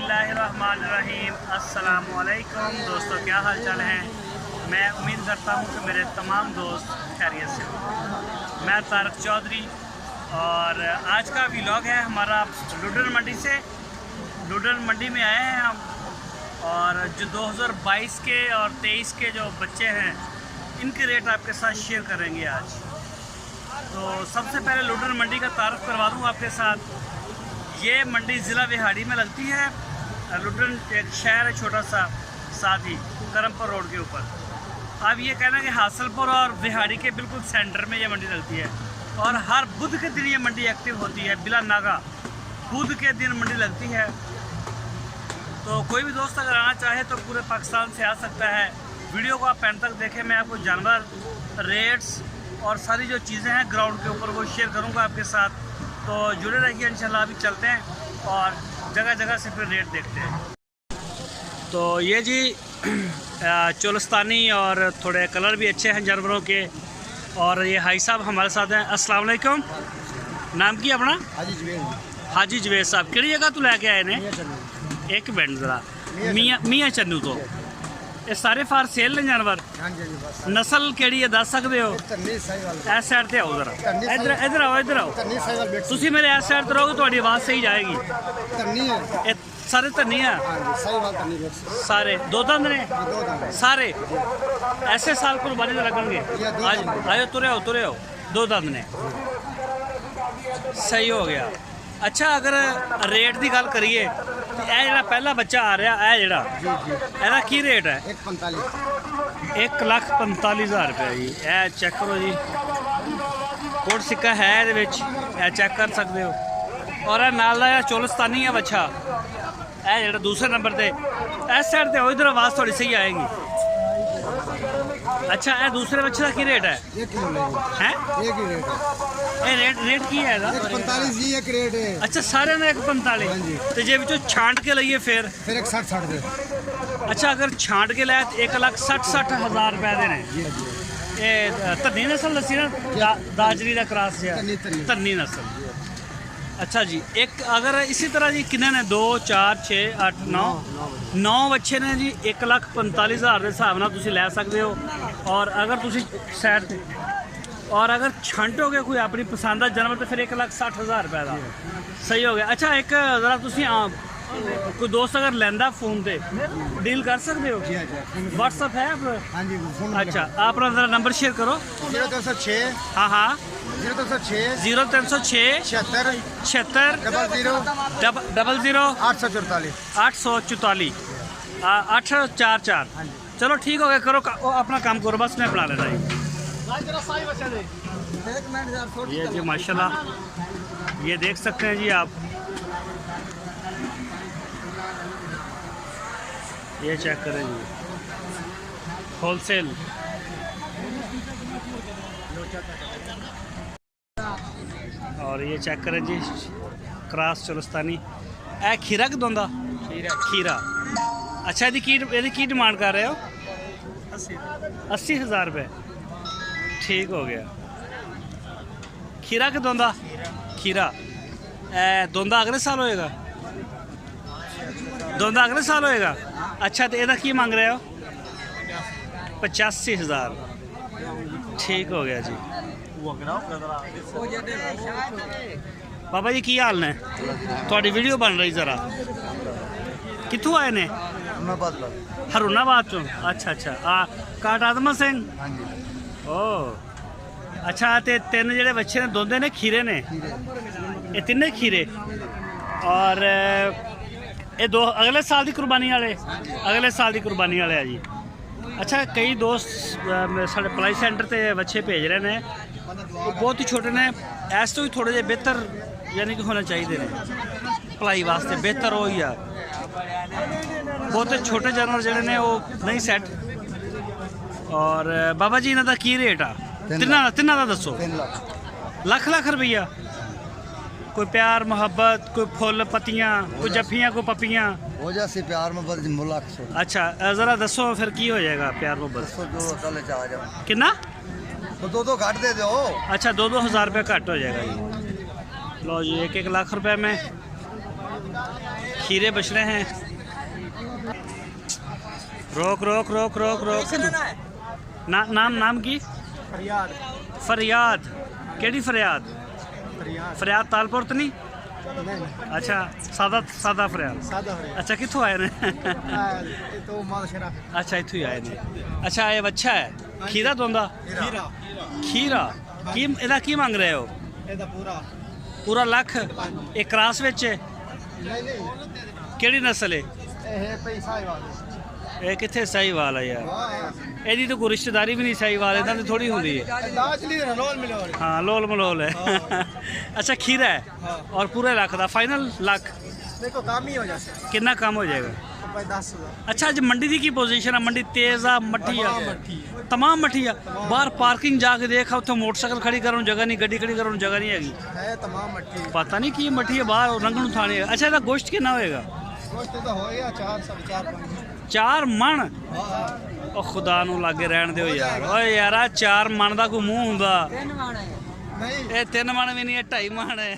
बिस्मिल्लाहिर्रहमानिर्रहीम। अस्सलामुअलैकुम दोस्तों, क्या हाल चाल हैं। मैं उम्मीद करता हूँ कि मेरे तमाम दोस्त खैरियत से हों। मैं तारक चौधरी और आज का व्लॉग है हमारा लुडन मंडी से। लुडन मंडी में आए हैं हम और जो 2022 के और 23 के जो बच्चे हैं इनके रेट आपके साथ शेयर करेंगे आज। तो सबसे पहले लुडन मंडी का तारुफ करवा दूँ आपके साथ। ये मंडी ज़िला बिहाड़ी में लगती है। लुडन एक शहर है छोटा सा, साथ ही करमपुर रोड के ऊपर। अब ये कहना कि हासलपुर और बिहाड़ी के बिल्कुल सेंटर में ये मंडी लगती है और हर बुध के दिन ये मंडी एक्टिव होती है बिला नागा। बुध के दिन मंडी लगती है। तो कोई भी दोस्त अगर आना चाहे तो पूरे पाकिस्तान से आ सकता है। वीडियो को आप एंड तक देखें। मैं आपको जानवर, रेट्स और सारी जो चीज़ें हैं ग्राउंड के ऊपर वो शेयर करूंगा आपके साथ। तो जुड़े रहिए इंशाल्लाह। अभी चलते हैं और जगह जगह से फिर रेट देखते हैं। तो ये जी चोलस्तानी और थोड़े कलर भी अच्छे हैं जानवरों के। और ये भाई साहब हमारे साथ हैं। अस्सलाम वालेकुम। नाम की अपना? हाजी जवेद साहब। किहड़ी जगह तो लैके आए ने? एक मिनट जरा। मियाँ चन्नू तो। ये सारे फार सेल ने जानवर? नस्ल केड़ी है दस सकते हो? इस साइड से आओ जरा। इधर आओ, इधर आओ। तुसी मेरे इस साइड तो रहोगे, तुम्हारी आवाज़ सही जाएगी। सारे धन्नी है? सारे दो दंद ने सारे? ऐसे साल कुर्बानी तो लगेंगे। आयो तुरे आओ, तुरे आओ। दो दंद ने, सही हो गया। अच्छा, अगर रेट की गल करिए तो यह जो पहला बच्चा आ रहा है ਇਹਦਾ की रेट है? 1,45,000 रुपये जी। यह चेक करो जी, कोट सिक्का है ये चेक कर सकते हो। और नाल दा चोलस्तानी है बच्चा, यह जो दूसरे नंबर पर इस साइड से इधर आवाज़ थोड़ी सही आएगी। अच्छा, यह दूसरे बच्चे का की रेट है? रेट की है? 145 जी एक रेट है। अच्छा, सारे ने 145। तो जे विचों छांट के लईए फिर 160 दे। अच्छा, अगर छांट के लाए तो 1,60,000 रुपए दे ने। ये धन्नी नस्ल दसी ना, दाजरी का क्रॉस है, धन्नी नस्ल। अच्छा जी, एक अगर इसी तरह जी किन्ने ने? 2 4 6 8 9 बच्चे ने जी। 1,45,000 के हिसाब नाल तुसीं लै सकते हो। और अगर तुसीं साइड और अगर छंटोगे कोई अपनी पसंद का जानवर तो फिर 1,60,000 रुपये का सही हो गया। अच्छा, एक जरा तुसीं कोई दोस्त अगर लेंदा फोन पे डील कर सकते हो? व्हाट्सअप है आप? हाँ जी। अच्छा, आप अपना नंबर शेयर करो। 0306। हाँ हाँ, 0306 76 00 844 844 844। चलो ठीक हो गया, करो अपना काम करो, बस मैं बना लेना जी। ये जी माशाल्लाह ये देख सकते हैं जी आप। ये चेक करें जी, होलसेल। और ये चेक करें जी, क्रॉस चोलस्तानी। ए खीरा कि दोंदा? खीरा। अच्छा, यदि की डिमांड कर रहे हो? 80,000 रुपये। ठीक हो गया। खीरा कि दोंदा? खीरा। दोंदा अगले साल होएगा? दोंदा अगले साल होएगा। अच्छा, तो यदा की मांग रहे हो? 85,000। ठीक हो गया जी। बाबा जी की हाल ने? थोड़ी वीडियो बन रही जरा। कितों आए ने? हरुणाबाद चो। अच्छा अच्छा, काट आदमा सिंह। ओ अच्छा, तो तीन जेडे बच्चे ने दोंदे ने खीरे ने? ये तिने खीरे। और ये दो अगले साल की कुर्बानी वाले? अगले साल की कुर्बानी वाले है जी। अच्छा, कई दोस्त साढ़े पलाई सेंटर से बच्चे भेज रहे हैं, वो बहुत ही छोटे ने। ऐसे तो भी थोड़े जे बेहतर यानी कि होने चाहिए ने पलाई वास्ते, बेहतर हो या बहुत छोटे जानवर जोड़े ने वो नहीं सैट। और बाबा जी इन्हों का की रेट आ? तिना का दसो। 3 लाख रुपया? कोई प्यार मोहब्बत, कोई फुल पत्तियां, कोई जफ्फियां, कोई पप्पियां हो जासी प्यार मोहब्बत। अच्छा, ज़रा दसो फिर की हो जाएगा प्यार मोहब्बत? कितना? 2 घट दे दो। अच्छा, 2-2 हज़ार रुपये घट हो जाएगा जी। लो जी, 1-1 लाख रुपए में खीरे बच रहे हैं। रोक रोक रोक रोक रोक। नाम नाम की? फरियाद फरियाद। केड़ी फरियाद? फरियाद फरियाद तालपुर तो नहीं? नहीं अच्छा सादा सादा फरियाद। सादा अच्छा कितों आए ने? तो मालशरा अच्छा इत्थों ही आए ने। अच्छा ये अच्छा है खीरा दोंदा? खीरा खीरा की ਇਹਦਾ ਕੀ ਮੰਗ ਰਹੇ ਹੋ? ਇਹਦਾ पूरा ਲੱਖ? ਇਹ ਕ੍ਰਾਸ ਵਿੱਚ ਹੈ? ਨਹੀਂ ਨਹੀਂ ਕਿਹੜੀ ਨਸਲ ਹੈ? ਇਹ ਪੈਸਾ ਹੀ ਵਾਲਾ ਇਹ ਕਿੱਥੇ ਸਾਹੀਵਾਲ ਹੈ ਯਾਰ? ਇਹਦੀ ਤਾਂ ਕੋਈ ਰਿਸ਼ਤੇਦਾਰੀ ਵੀ ਨਹੀਂ ਸਾਹੀਵਾਲ ਇਦਾਂ ਦੀ ਥੋੜੀ ਹੁੰਦੀ ਹੈ। ਦਾਜ ਲਈ ਰੋਲ ਮਿਲਿਆ हाँ लोल मलोल है अच्छा खीरा है और पूरे लाख का फाइनल लाख देखो काम ही हो जाए कितना कम हो जाएगा? 10,000 अच्छा अज मंडी की पोजीशन है? मंडी तेज आ मट्ठी आ? मट्ठी तमाम मट्ठी आ। बाहर पार्किंग जाके देखा उत्थे मोटरसाइकिल खड़ी करन जगह नहीं, गड्डी खड़ी करन जगह नहीं हैगी। है तमाम मट्ठी पता नहीं की मट्ठी है बाहर रंगणू थाने। अच्छा ਇਹਦਾ गोश्त कितना होएगा? गोश्त तो होएगा 4 4.5 4 मन? हां ਉਹ ਖੁਦਾ ਨੂੰ ਲਾਗੇ ਰਹਿਣ ਦਿਓ ਯਾਰ। ਓਏ ਯਾਰਾ 4 ਮਣ ਦਾ ਕੋਈ ਮੂੰਹ ਹੁੰਦਾ? नहीं ਇਹ 3 ਮਣ ਵੀ ਨਹੀਂ, ਇਹ 2.5 ਮਣ ਹੈ।